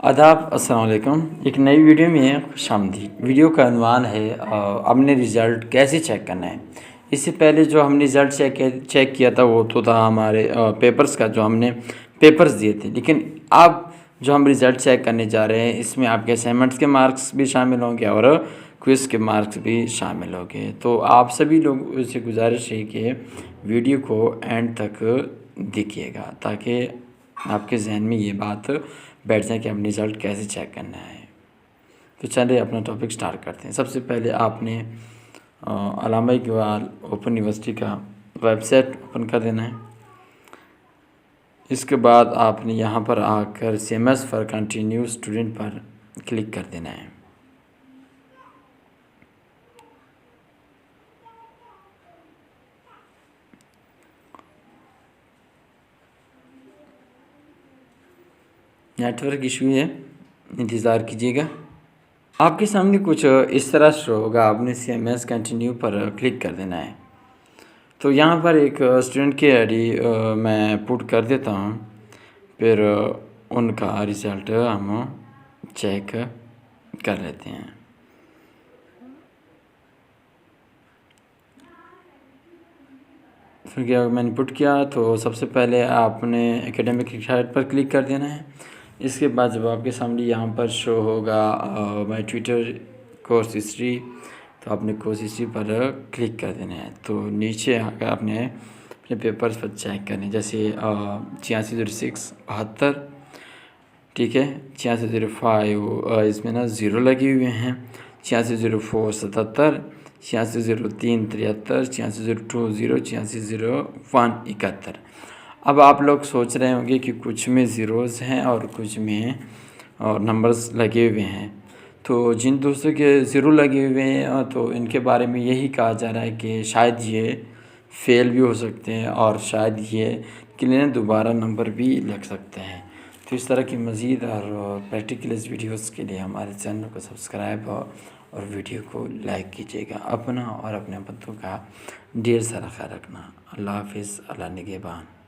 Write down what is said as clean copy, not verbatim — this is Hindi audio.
आदाब अस्सलाम वालेकुम। एक नई वीडियो में खुशामदीद। वीडियो का अनवान है अपने रिज़ल्ट कैसे चेक करना है। इससे पहले जो हमने रिज़ल्ट चेक किया था वो तो था हमारे पेपर्स का, जो हमने पेपर्स दिए थे। लेकिन अब जो हम रिज़ल्ट चेक करने जा रहे हैं इसमें आपके असाइनमेंट्स के मार्क्स भी शामिल होंगे और क्विज़ के मार्क्स भी शामिल होंगे। तो आप सभी लोगों से गुजारिश है कि वीडियो को एंड तक देखिएगा ताकि आपके जहन में ये बात बैठ जाए कि हम रिज़ल्ट कैसे चेक करना है। तो चलिए अपना टॉपिक स्टार्ट करते हैं। सबसे पहले आपने अल्लामा इकबाल ओपन यूनिवर्सिटी का वेबसाइट ओपन कर देना है। इसके बाद आपने यहाँ पर आकर CMS फॉर कंटिन्यू स्टूडेंट पर क्लिक कर देना है। नेटवर्क इशू है, इंतज़ार कीजिएगा। आपके सामने कुछ इस तरह शो होगा। आपने CMS कंटिन्यू पर क्लिक कर देना है। तो यहाँ पर एक स्टूडेंट की आईडी मैं पुट कर देता हूँ, फिर उनका रिज़ल्ट हम चेक कर लेते हैं। फिर क्या मैंने पुट किया तो सबसे पहले आपने एकेडमिक साइट पर क्लिक कर देना है। इसके बाद जब आपके सामने यहाँ पर शो होगा माय ट्विटर कोर्स हिस्ट्री, तो आपने कोर्स हिस्ट्री पर क्लिक कर देना है। तो नीचे आकर आपने अपने पेपर्स पर चेक करने, जैसे 8606 72, ठीक है, 8605 इसमें ना ज़ीरो लगे हुए हैं, 8604 77, 8603 73, 8602 0, 8601 71। अब आप लोग सोच रहे होंगे कि कुछ में ज़ीरोज़ हैं और कुछ में और नंबर्स लगे हुए हैं। तो जिन दोस्तों के ज़ीरो लगे हुए हैं तो इनके बारे में यही कहा जा रहा है कि शायद ये फेल भी हो सकते हैं और शायद ये के लिए दोबारा नंबर भी लग सकते हैं। तो इस तरह की मज़ीद और प्रैक्टिकल वीडियोस के लिए हमारे चैनल को सब्सक्राइब और वीडियो को लाइक कीजिएगा। अपना और अपने बच्चों का ढेर सारा ख्याल रखना। अल्लाह हाफिज़, अल्लाह निगहबान।